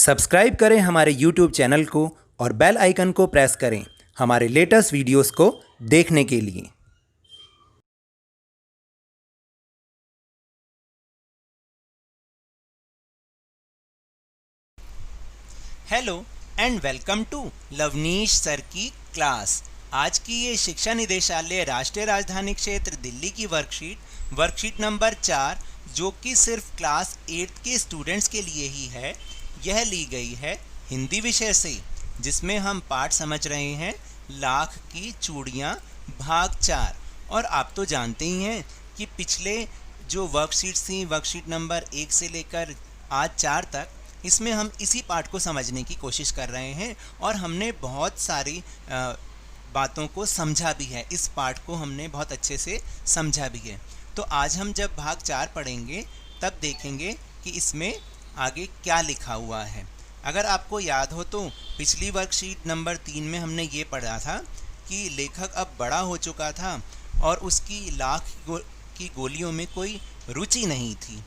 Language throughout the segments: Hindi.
सब्सक्राइब करें हमारे YouTube चैनल को और बेल आइकन को प्रेस करें हमारे लेटेस्ट वीडियोस को देखने के लिए। Hello and welcome to Lovneesh sir की क्लास। आज की ये शिक्षा निदेशालय राष्ट्रीय राजधानी क्षेत्र दिल्ली की वर्कशीट नंबर 4, जो कि सिर्फ क्लास 8 के स्टूडेंट्स के लिए ही है, यह ली गई है हिंदी विषय से, जिसमें हम पाठ समझ रहे हैं लाख की चूड़ियाँ भाग 4। और आप तो जानते ही हैं कि पिछले जो वर्कशीट्स थी, वर्कशीट नंबर 1 से लेकर आज 4 तक, इसमें हम इसी पाठ को समझने की कोशिश कर रहे हैं और हमने बहुत सारी बातों को समझा भी है। इस पाठ को हमने बहुत अच्छे से समझा भी है। तो आज हम जब भाग 4 पढ़ेंगे तब देखेंगे कि इसमें आगे क्या लिखा हुआ है। अगर आपको याद हो तो पिछली वर्कशीट नंबर 3 में हमने ये पढ़ा था कि लेखक अब बड़ा हो चुका था और उसकी लाख की गोलियों में कोई रुचि नहीं थी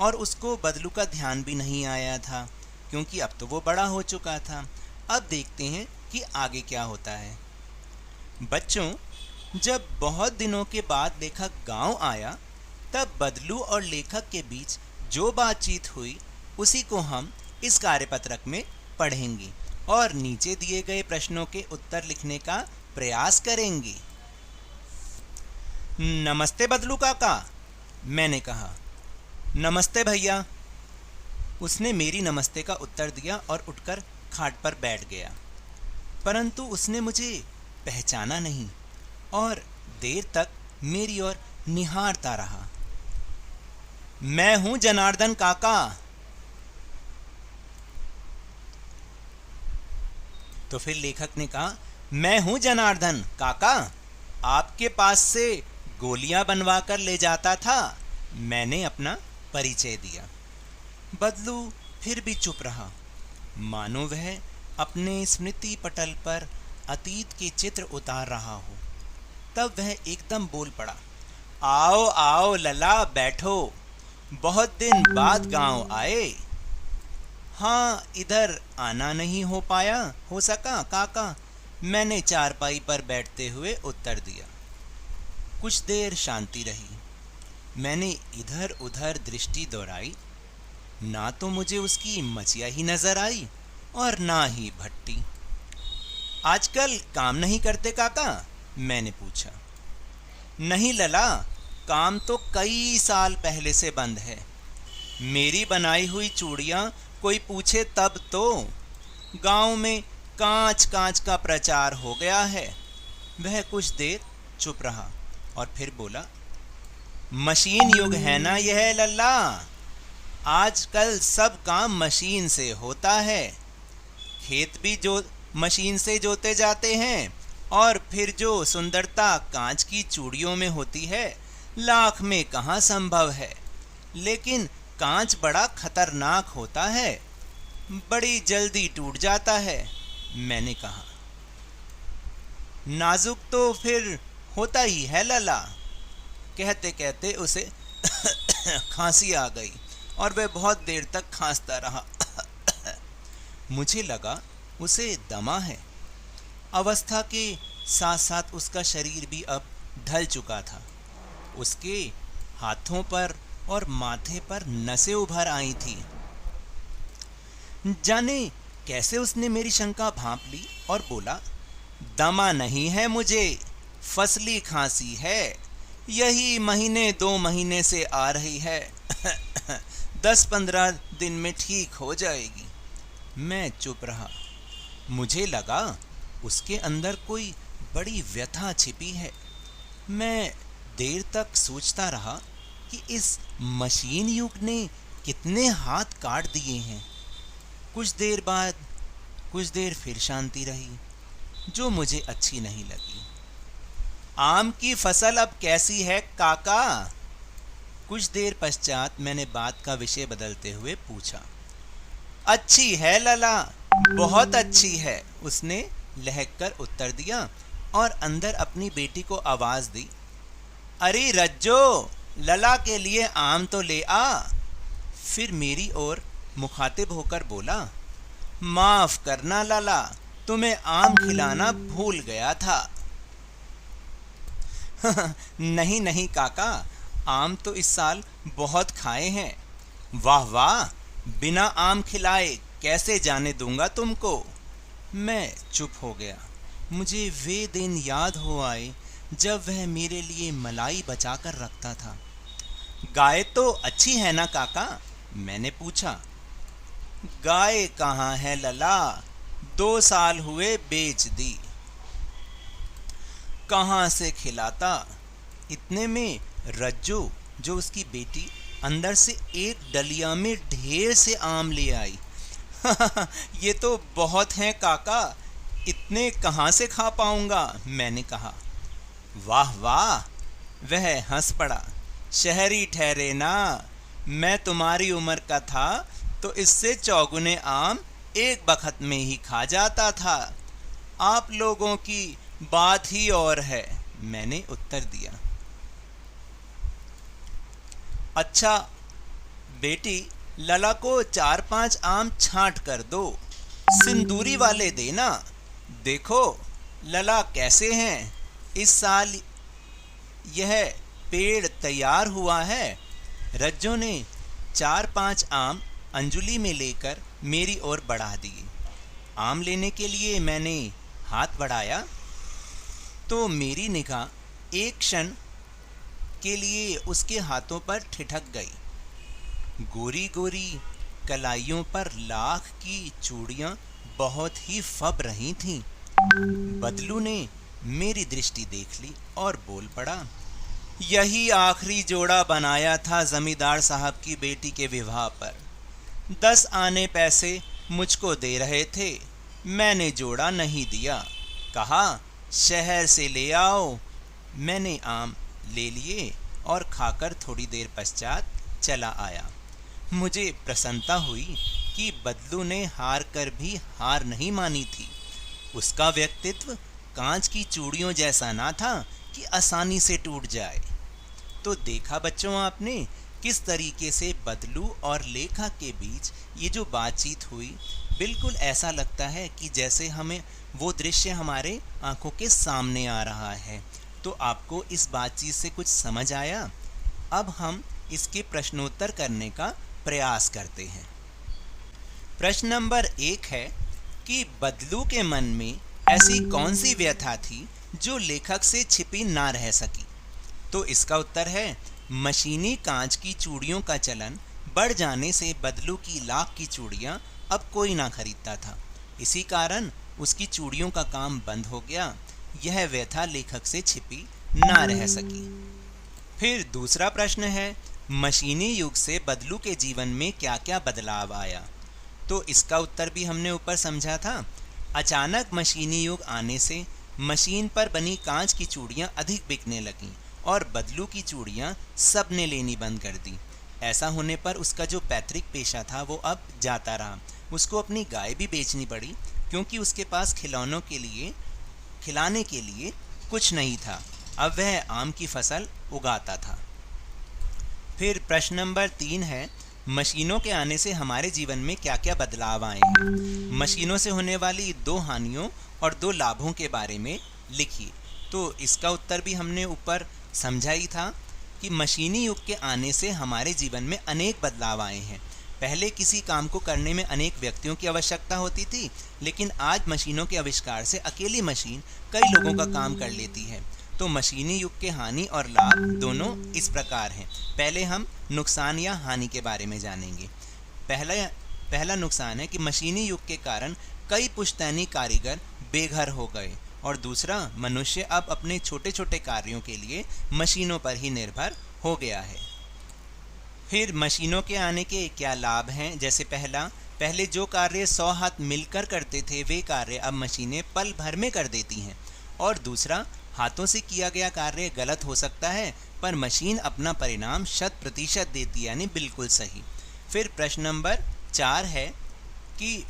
और उसको बदलू का ध्यान भी नहीं आया था, क्योंकि अब तो वो बड़ा हो चुका था। अब देखते हैं कि आगे क्या होता है। बच्चों, जब बहुत दिनों के बाद लेखक गांव आया, तब बदलू और लेखक के बीच जो बातचीत हुई उसी को हम इस कार्यपत्रक में पढ़ेंगे और नीचे दिए गए प्रश्नों के उत्तर लिखने का प्रयास करेंगे। नमस्ते बदलू काका, मैंने कहा। नमस्ते भैया, उसने मेरी नमस्ते का उत्तर दिया और उठकर खाट पर बैठ गया। परंतु उसने मुझे पहचाना नहीं और देर तक मेरी ओर निहारता रहा। मैं हूं जनार्दन काका। तो फिर लेखक ने कहा, मैं हूं जनार्दन काका, आपके पास से गोलियां बनवा कर ले जाता था। मैंने अपना परिचय दिया। बदलू फिर भी चुप रहा, मानो वह अपने स्मृति पटल पर अतीत के चित्र उतार रहा हो। तब वह एकदम बोल पड़ा, आओ आओ लला, बैठो, बहुत दिन बाद गांव आए। हाँ, इधर आना नहीं हो सका काका, मैंने चारपाई पर बैठते हुए उत्तर दिया। कुछ देर शांति रही। मैंने इधर उधर दृष्टि दोहराई। ना तो मुझे उसकी मचिया ही नजर आई और ना ही भट्टी। आजकल काम नहीं करते काका, मैंने पूछा। नहीं लला, काम तो कई साल पहले से बंद है। मेरी बनाई हुई चूड़ियां कोई पूछे तब तो। गांव में कांच कांच का प्रचार हो गया है। वह कुछ देर चुप रहा और फिर बोला, मशीन युग है ना यह लल्ला, आजकल सब काम मशीन से होता है। खेत भी जो मशीन से जोते जाते हैं और फिर जो सुंदरता कांच की चूड़ियों में होती है, लाख में कहाँ संभव है। लेकिन कांच बड़ा खतरनाक होता है, बड़ी जल्दी टूट जाता है, मैंने कहा। नाजुक तो फिर होता ही है लला। कहते कहते उसे खांसी आ गई और वह बहुत देर तक खांसता रहा। मुझे लगा उसे दमा है। अवस्था के साथ साथ उसका शरीर भी अब ढल चुका था। उसके हाथों पर और माथे पर नसें उभर आई थी। जाने कैसे उसने मेरी शंका भांप ली और बोला, दमा नहीं है मुझे, फसली खांसी है। यही महीने 2 महीने से आ रही है। 10-15 दिन में ठीक हो जाएगी। मैं चुप रहा। मुझे लगा उसके अंदर कोई बड़ी व्यथा छिपी है। मैं देर तक सोचता रहा कि इस मशीन युग ने कितने हाथ काट दिए हैं। कुछ देर फिर शांति रही, जो मुझे अच्छी नहीं लगी। आम की फसल अब कैसी है काका? कुछ देर पश्चात मैंने बात का विषय बदलते हुए पूछा। अच्छी है लला, बहुत अच्छी है, उसने लहक कर उत्तर दिया और अंदर अपनी बेटी को आवाज दी, अरे रज्जो, लला के लिए आम तो ले आ। फिर मेरी ओर मुखातिब होकर बोला, माफ करना लला, तुम्हें आम खिलाना भूल गया था। नहीं नहीं काका, आम तो इस साल बहुत खाए हैं। वाह वाह, बिना आम खिलाए कैसे जाने दूंगा तुमको। मैं चुप हो गया। मुझे वे दिन याद हो आए जब वह मेरे लिए मलाई बचाकर रखता था। गाय तो अच्छी है ना काका? मैंने पूछा। गाय कहाँ है लला, 2 साल हुए बेच दी। कहाँ से खिलाता? इतने में रज्जू, जो उसकी बेटी, अंदर से एक डलिया में ढेर से आम ले आई। ये तो बहुत हैं काका, इतने कहाँ से खा पाऊंगा, मैंने कहा। वाह वाह, वह हंस पड़ा। शहरी ठहरे ना, मैं तुम्हारी उम्र का था तो इससे चौगुने आम एक बखत में ही खा जाता था। आप लोगों की बात ही और है, मैंने उत्तर दिया। अच्छा बेटी, लला को 4-5 आम छांट कर दो, सिंदूरी वाले देना। देखो लला कैसे हैं, इस साल यह पेड़ तैयार हुआ है। रज्जो ने 4-5 आम अंजुली में लेकर मेरी ओर बढ़ा दिए। आम लेने के लिए मैंने हाथ बढ़ाया तो मेरी निगाह एक क्षण के लिए उसके हाथों पर ठिठक गई। गोरी गोरी कलाइयों पर लाख की चूड़ियां बहुत ही फब रही थीं। बदलू ने मेरी दृष्टि देख ली और बोल पड़ा, यही आखिरी जोड़ा बनाया था जमींदार साहब की बेटी के विवाह पर। 10 आने पैसे मुझको दे रहे थे, मैंने जोड़ा नहीं दिया, कहा शहर से ले आओ। मैंने आम ले लिए और खाकर थोड़ी देर पश्चात चला आया। मुझे प्रसन्नता हुई कि बदलू ने हार कर भी हार नहीं मानी थी। उसका व्यक्तित्व कांच की चूड़ियों जैसा ना था कि आसानी से टूट जाए। तो देखा बच्चों आपने किस तरीके से बदलू और लेखा के बीच ये जो बातचीत हुई, बिल्कुल ऐसा लगता है कि जैसे हमें वो दृश्य हमारे आंखों के सामने आ रहा है। तो आपको इस बातचीत से कुछ समझ आया? अब हम इसके प्रश्नोत्तर करने का प्रयास करते हैं। प्रश्न नंबर 1 है कि बदलू के मन में ऐसी कौन सी व्यथा थी जो लेखक से छिपी ना रह सकी? तो इसका उत्तर है, मशीनी कांच की चूड़ियों का चलन बढ़ जाने से बदलू की लाख की चूड़ियां अब कोई ना खरीदता था। इसी कारण उसकी चूड़ियों का काम बंद हो गया। यह व्यथा लेखक से छिपी ना रह सकी। फिर दूसरा प्रश्न है, मशीनी युग से बदलू के जीवन में क्या क्या बदलाव आया? तो इसका उत्तर भी हमने ऊपर समझा था। अचानक मशीनी युग आने से मशीन पर बनी कांच की चूड़ियां अधिक बिकने लगीं और बदलू की चूड़ियां सबने लेनी बंद कर दी। ऐसा होने पर उसका जो पैतृक पेशा था वो अब जाता रहा। उसको अपनी गाय भी बेचनी पड़ी क्योंकि उसके पास खिलाने के लिए कुछ नहीं था। अब वह आम की फसल उगाता था। फिर प्रश्न नंबर 3 है, मशीनों के आने से हमारे जीवन में क्या क्या बदलाव आए हैं? मशीनों से होने वाली 2 हानियों और 2 लाभों के बारे में लिखिए। तो इसका उत्तर भी हमने ऊपर समझा ही था कि मशीनी युग के आने से हमारे जीवन में अनेक बदलाव आए हैं। पहले किसी काम को करने में अनेक व्यक्तियों की आवश्यकता होती थी, लेकिन आज मशीनों के आविष्कार से अकेली मशीन कई लोगों का काम कर लेती है। तो मशीनी युग के हानि और लाभ दोनों इस प्रकार हैं। पहले हम नुकसान या हानि के बारे में जानेंगे। पहला नुकसान है कि मशीनी युग के कारण कई पुश्तैनी कारीगर बेघर हो गए, और दूसरा, मनुष्य अब अपने छोटे छोटे कार्यों के लिए मशीनों पर ही निर्भर हो गया है। फिर मशीनों के आने के क्या लाभ हैं? जैसे पहले जो कार्य 100 हाथ मिलकर करते थे वे कार्य अब मशीनें पल भर में कर देती हैं। और दूसरा, हाथों से किया गया कार्य गलत हो सकता है पर मशीन अपना परिणाम 100% देती है, यानी बिल्कुल सही। फिर प्रश्न नंबर 4 है कि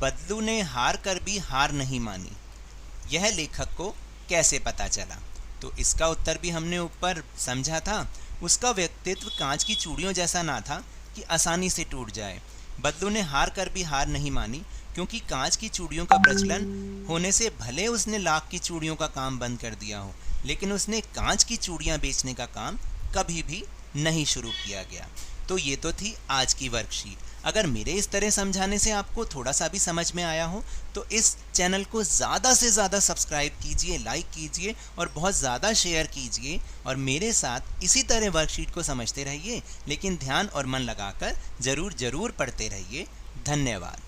बदलू ने हार कर भी हार नहीं मानी, यह लेखक को कैसे पता चला? तो इसका उत्तर भी हमने ऊपर समझा था। उसका व्यक्तित्व कांच की चूड़ियों जैसा ना था कि आसानी से टूट जाए। बदलू ने हार कर भी हार नहीं मानी, क्योंकि कांच की चूड़ियों का प्रचलन होने से भले उसने लाख की चूड़ियों का काम बंद कर दिया हो, लेकिन उसने कांच की चूड़ियां बेचने का काम कभी भी नहीं शुरू किया गया। तो ये तो थी आज की वर्कशीट। अगर मेरे इस तरह समझाने से आपको थोड़ा सा भी समझ में आया हो तो इस चैनल को ज़्यादा से ज़्यादा सब्सक्राइब कीजिए, लाइक कीजिए और बहुत ज़्यादा शेयर कीजिए, और मेरे साथ इसी तरह वर्कशीट को समझते रहिए, लेकिन ध्यान और मन लगाकर ज़रूर पढ़ते रहिए। धन्यवाद।